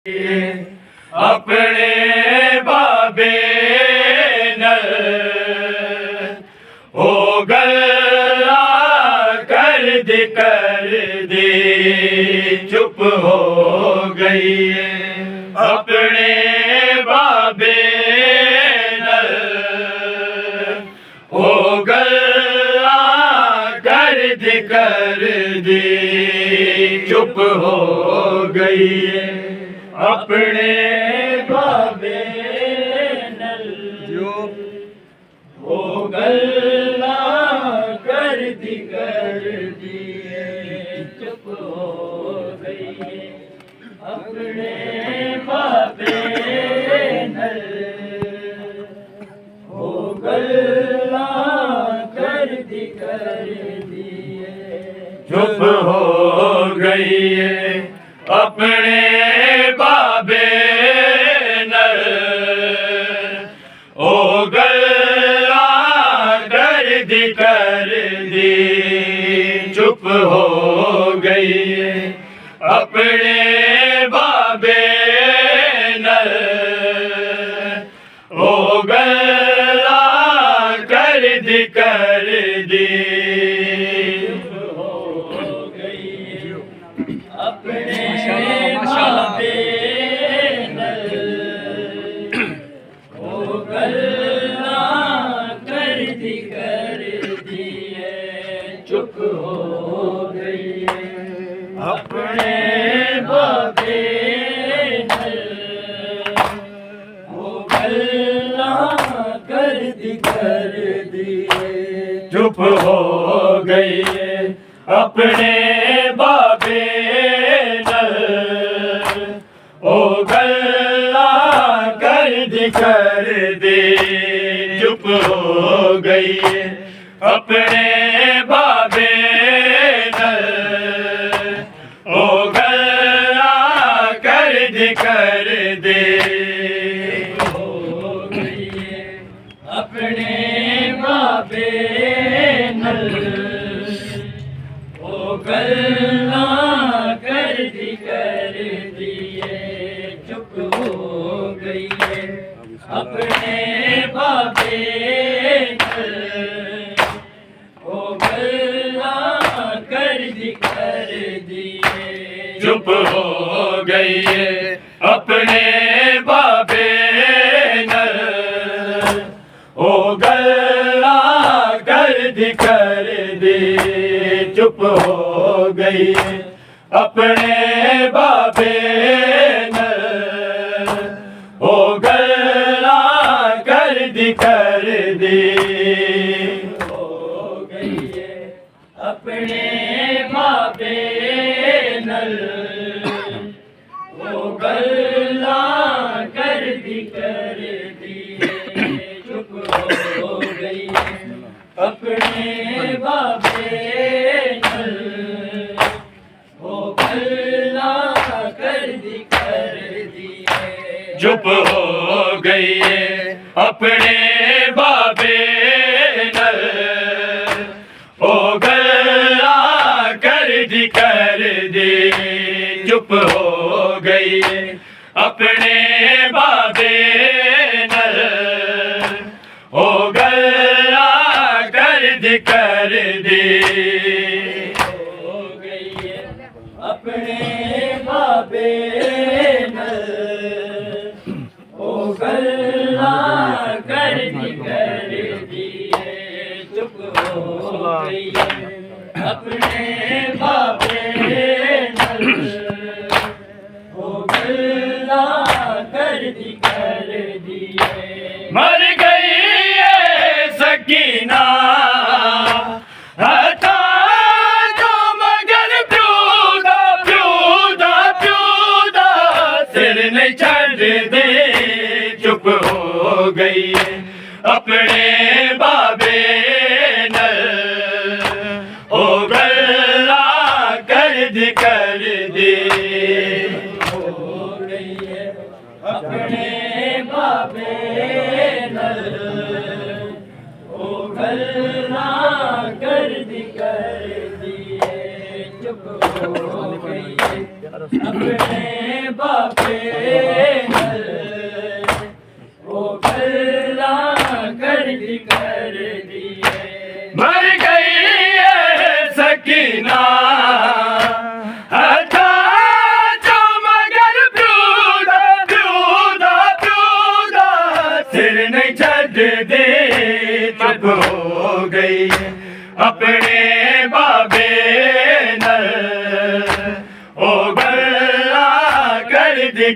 अपने बाबे नल हो गया कर दे चुप हो गई अपने बाबे नल हो गया कर दे चुप हो गई अपने बाबे नल जो हो गल्ला कर दिए चुप हो गई अपने बाबे नल हो गल्ला कर दिए चुप हो गई अपने बाबे नल ओ गल्ला कर दी चुप हो गई अपने बाबे नल ओ गल्ला कर दी अपने बाबे नल हो गल्ला कर दिए चुप हो गई अपने बाबे नल हो गल्ला कर दिए चुप हो गई अपने बाबे ओ गल्ला कर दे चुप हो गई अपने बाबे नल ओ गल्ला कर दे हो गई अपने बाबे नल ओ गल्ला कर दिए चुप हो गई अपने बाबे नल ओ गल्ला कर दिए चुप हो गई अपने बाबे नल ओ गल्ला कर दिए चुप हो गई अपने बाबे नल ओ गल्ला कर दी हो गई अपने बाबे नल ओ गल्ला कर दिए चुप हो गई अपने बाबे नल चुप हो गई अपने बाबे नल ओ गल्ला कर दी चुप हो गई अपने बाबे नल ओ गल्ला कर दी हो गई अपने बाबे नल ओ गल्ला कर दिए चुप हो गई अपने बाबे नल ओ गल्ला कर दिए मर गई है सकीना नहीं छड़ दे चुप हो गई अपने बाबे नल ओ गल्ला कर दे हो गई अपने बाबे नल ओ गल्ला कर दिए चुप हो गई अपने बाबे नल वो गल्ला कर दिए। मर गई है सकीना हथा जो मगर प्यूदा प्यूदा प्यूदा सिर नहीं छड़ दे चुप हो गई अपने बाबे नल ओ गल्ला कर दे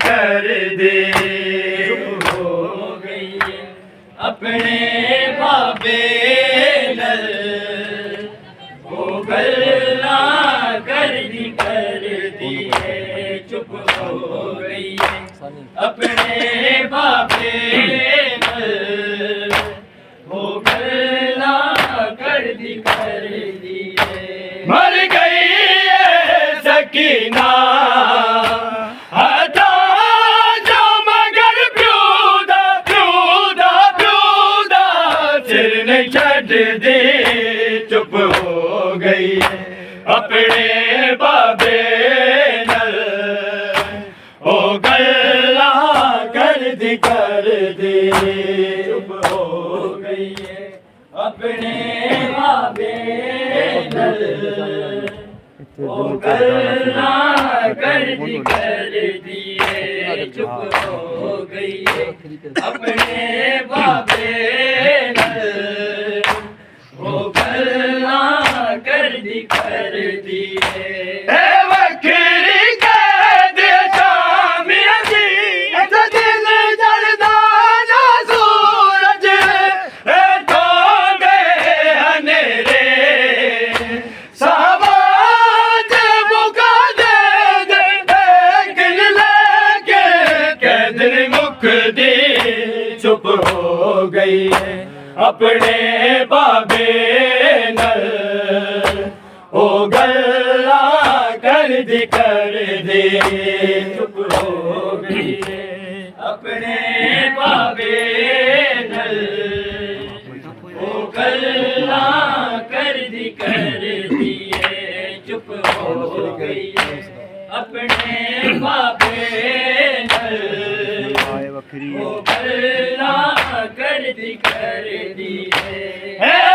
चुप हो गई अपने बाबे नल ओ गल्ला कर दिए चुप हो गई अपने बाबे नल ओ गल्ला कर दिए। मर गई है सकीना हथा जो मगर प्यूदा प्यूदा प्यूदा सिर नहीं छड़ दे चुप हो गई अपने बाबे नल ओ गल्ला कर दे चुप हो गई अपने बाबे नल ओ गल्ला कर दिए चुप हो गई अपने बाबे नल ओ गल्ला कर दिए। वक्री कैद शामिया जी दिल जलदा ना सूरज तो दे हनेरे समाज मुका दे किन लेके कैद मुक दी चुप हो गई अपने बाबे नल ओ गल्ला कर दे चुप हो गई अपने बाबे नल ओ गल्ला कर दिए चुप हो गई अपने बाबे नल ओ गल्ला कर दिए।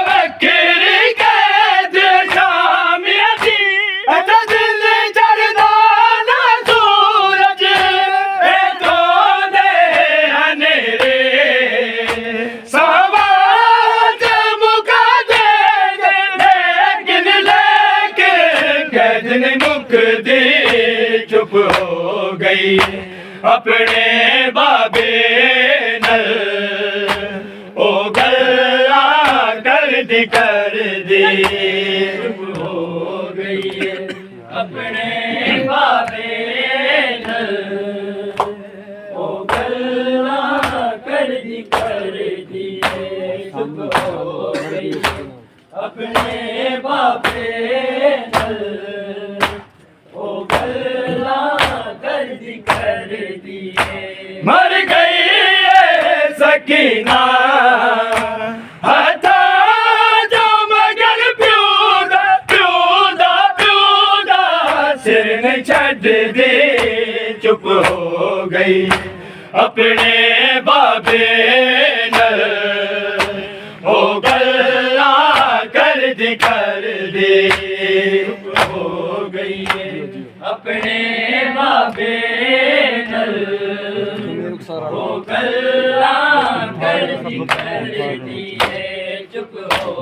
वक्री कैद शामिया जी दिल जलदा ना सूरज तो दे हनेरे समाज मुका दे लेकिन लेके कैद नहीं मुक दी चुप हो गई अपने बाबे नल ओ गल्ला कर दिए चुप हो गई अपने बाबे नल ओ गल्ला कर दिए चुप हो गई अपने बाबे नल ओ गल्ला कर दिए। मर गई है सकीना हथा जो मगर प्यूदा प्यूदा प्यूदा सिर नहीं छड़ दे चुप हो गई अपने बाबे नल ओ गल्ला कर दे चुप हो गई अपने बाबे नल ओ गल्ला कर दिए चुप हो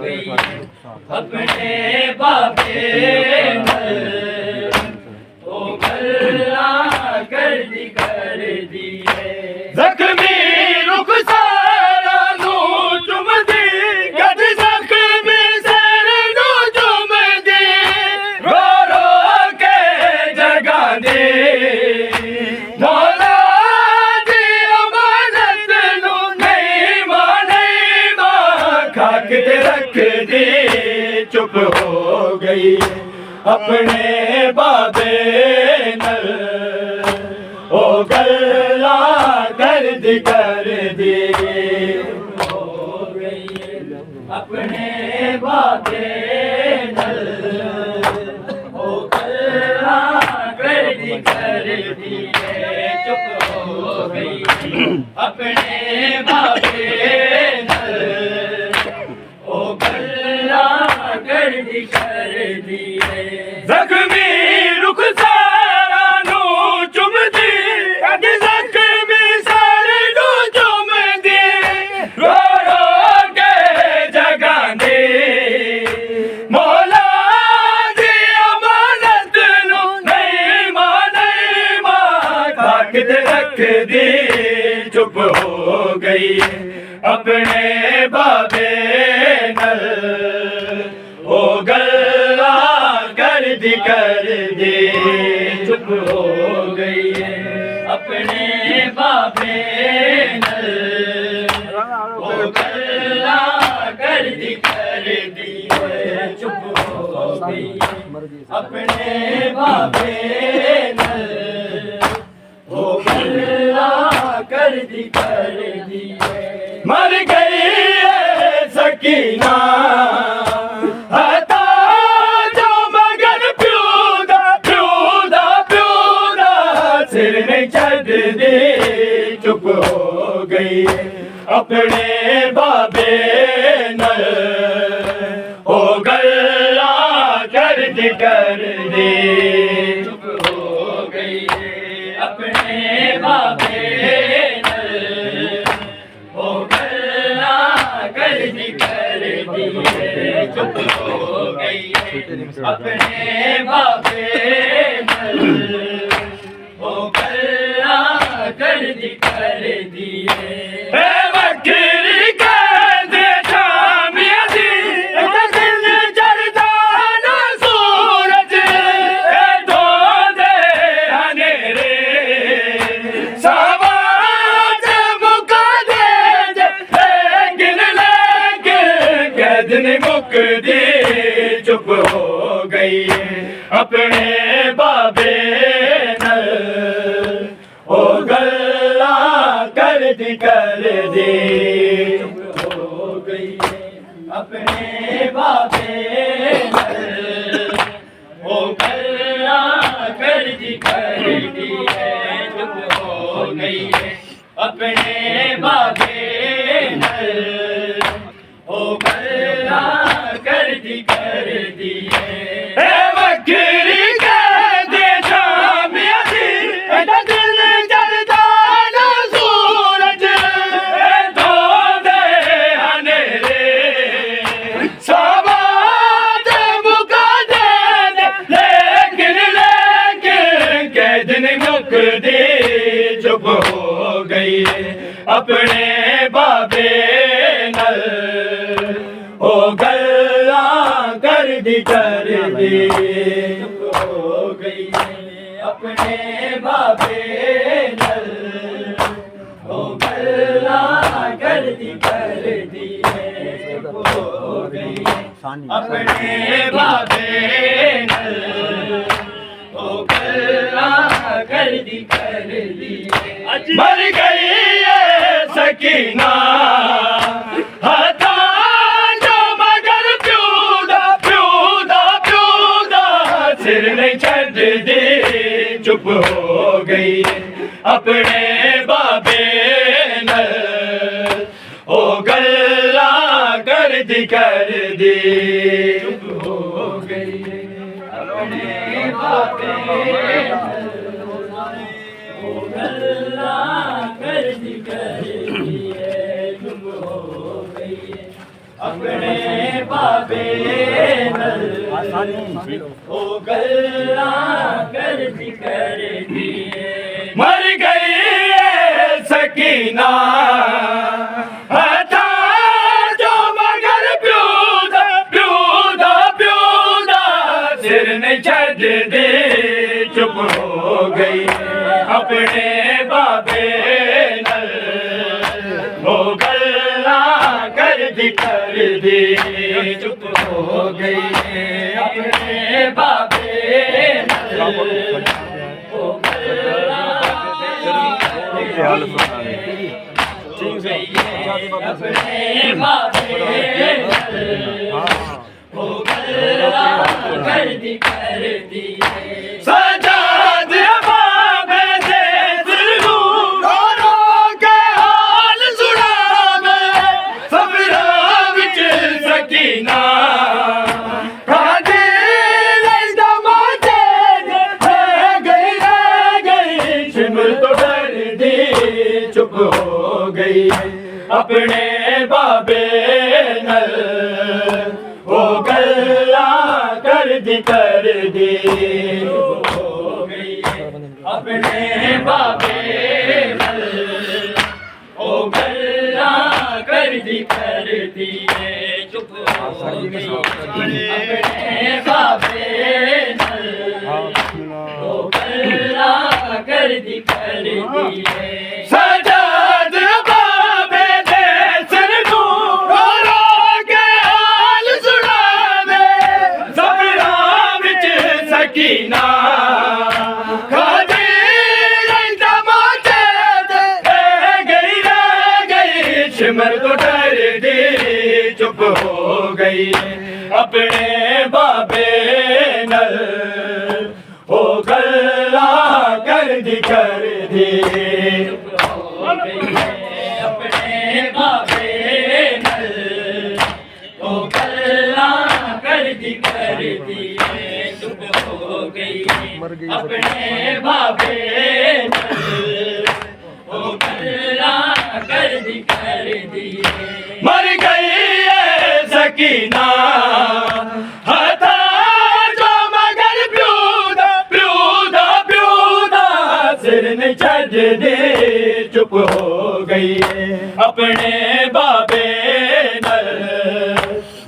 गई अपने बाबे नल ओ गल्ला कर दिए। जख्मी रुखसारा नू चुम दी गद जख्मी सर नू चुम दी रो रो के जगा दे मौला दी अमानत नू नहीं मां खाक ते रख दे चुप हो गई अपने बाबे नल ओ गल्ला कर दिए हो गई अपने बाबे नल ओ गल्ला कर कर दिए चुप हो गई अपने बाबे नल ओ गल्ला कर दिए जख्मी रुखसारा नू चुम दी अग जख्मी सारे नू चुम दी रो रो के जगांदे मौला दी अमानत नू नहीं मां खाक ते रख दी चुप हो गई अपने बाबे नल ओ गल्ला कर दी चुप हो गई अपने बाबे नल ओ गल्ला कर दी चुप हो गई अपने बाबे नल ओ गल्ला कर दी मर गई है सकीना हता जो मगर प्यूदा सिर नहीं चढ़ दी चुप हो गई अपने बाबे नल ओ गल्ला कर दी चुप हो गई अपने बाबे चुप हो गई अपने बाबे नल ओ गल्ला कर दिए बकरी कर दे शामिया दी दिल जलता ना सूरज दो दे हनेरे सावाज मुका दे लेकिन मुक दी चुप हो गई अपने बाबे नल ओ गल्ला कर दी चुप हो गई अपने बाबे नल ओ गल्ला कर दी चुप हो गई अपने बाबे नल ओ गल्ला कर दिए बकरी कर दे शामिया दी दिल जलता ना सूरज दो दे हनेरे साबाद मुका दे लेकिन कैद नहीं मुक दी चुप हो गई अपने बाबे नल ओ गल्ला कर दी चुप हो गई अपने बाबे नल ओ गल्ला कर दी चुप हो गई अपने बाबे नल ओ गल्ला कर दी मर गई है सकीना सिर नहीं चढ़ दी चुप हो गई अपने बाबे नल ओ गल्ला कर दी चुप हो गई अपने बाबे ओ गल्ला कर दी चुप हो गई अपने बाबे नल ओ गल्ला कर दिए मर गई है सकीना हथा जो मगर प्यूदा सिर नहीं चढ़ दी चुप हो गई अपने बाबे नल ओ गल्ला कर दी चुप हो गई अपने बाबे नल ओ गल्ला अपने बाबे ओ गल्ला कर दी सजाद सिमर तो डरदी चुप हो गई अपने बाबे नल ओ गल्ला कर दी चुप हो गई अपने बाबे नल ओ गल्ला कर दी चुप हो गई अपने बाबे नल ओ गल्ला कर दी सजाद बाबे दे सिर नू रो के हाल सुनावे सबरां विच सकीना खादी रंदा माथे ते गई सिमर तो डरदी चुप हो गई अपने बाबे नल ओ गल्ला कर दी अपने बाबे नल ओ गल्ला कर दी चुप हो गई अपने बाबे नल ओ गल्ला कर दी मर गई है सकीना हथा जो मगर प्यूदा सिर न छड़ दे चुप हो गई अपने बाबे नल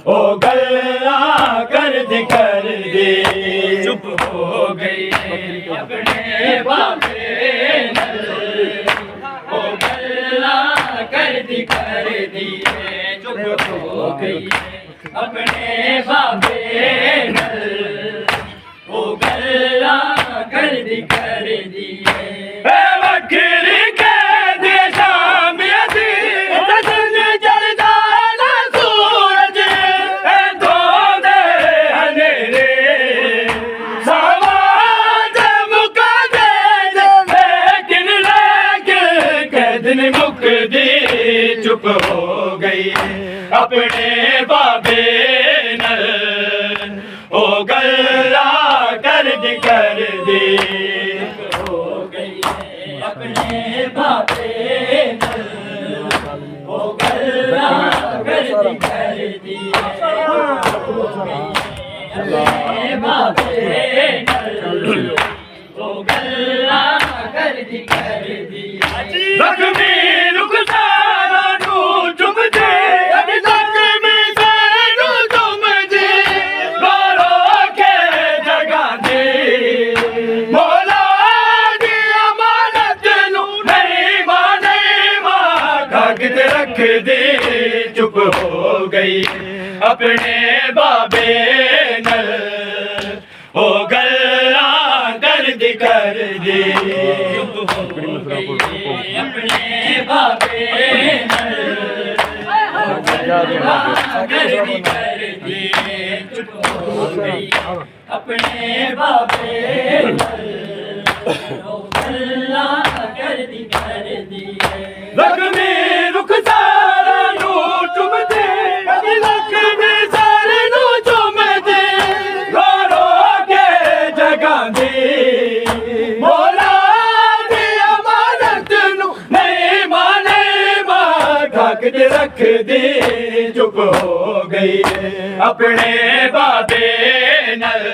ओ गल्ला कर दी चुप हो गई अपने बाबे नल ओ गल्ला कर दी चुप हो गई अपने बाबे नल ओ गल्ला कर दी वक्री के देशा में दी जलदा ना सूरज दो दे हनेरे समाज मुका दे लेकिन कैदन मुक दी चुप हो गई अपने बाबे नल ओ गल्ला कर दी हो गई अपने बाबे नल ओ गल्ला कर दी अपने बाबे नल ओ गल्ला कर दी लक्ष्मी रुखसारा नू चुम दे लक्ष्मी नू चुम दे बारो के जगा दे मौला दी अमानत नू नहीं मां कागज रख दे चुप हो गई अपने बाबे नल ओ गल्ला कर दी चुप हो गई अपने बाबे नल ओ गल्ला कर दी चुप हो गई अपने बाबे नल ओ गल्ला कर दी लक्ष्मी रुखसारा नू चुम दे लक्ष्मी सारे नू चुम दे रो के जगा दे मौला दी अमानत नू नहीं मां कागज रख दे चुप हो गई अपने बाबे नल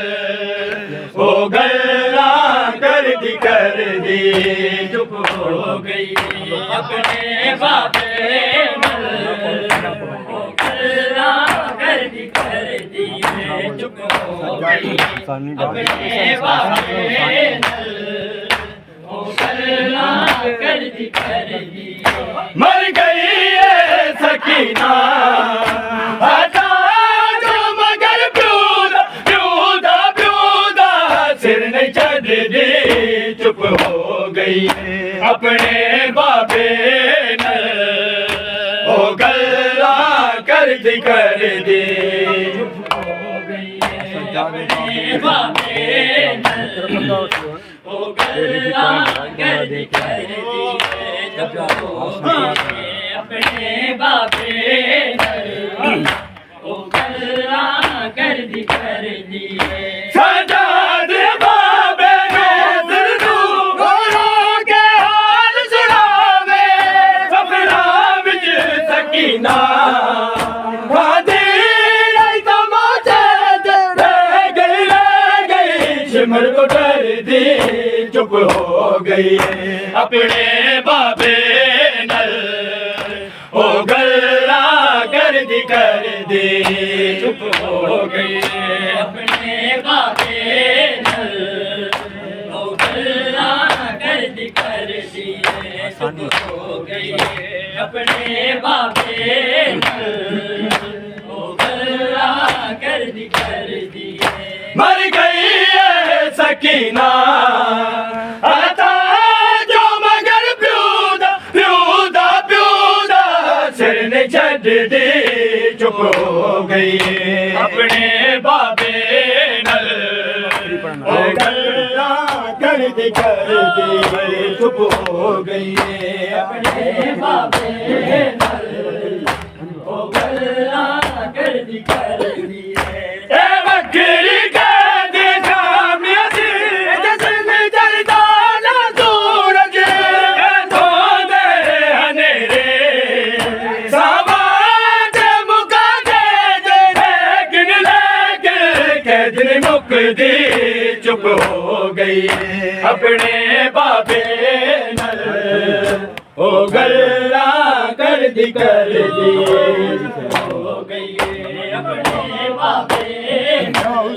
ओ गल्ला कर दी चुप हो गई अपने बाबे नल ओ गल्ला कर दी चुप हो गई अपने बाबे नल ओ गल्ला कर दी मर गई है सकीना हटा जो मगर प्यूदा सिर न छड़ दे चुप हो गई अपने बाबे नल ओ गल्ला कर दी चुप हो गई अपने बाबे नल ओ गल्ला कर दी चुप हो गई अपने बाबे नल ओ गल्ला कर दी सजाद बाबे नल रो के गई है अपने बाबे नल ओ गल्ला कर दी चुप हो गई है अपने बाबे नल ओ गल्ला कर दी चुप हो गई है अपने बाबे नल ओ गल्ला कर दी मर गई है सकीना आता जो मगर प्यूदा सिर ने छड़ दी चुप हो गई अपने बाबे नल ओ गल्ला कर दी चुप हो गई अपने बाबे नल ओ गल्ला कर दी मुक्ति चुप हो गई अपने बाबे नल ओ गल्ला कर दी हो गई अपने बाबे नल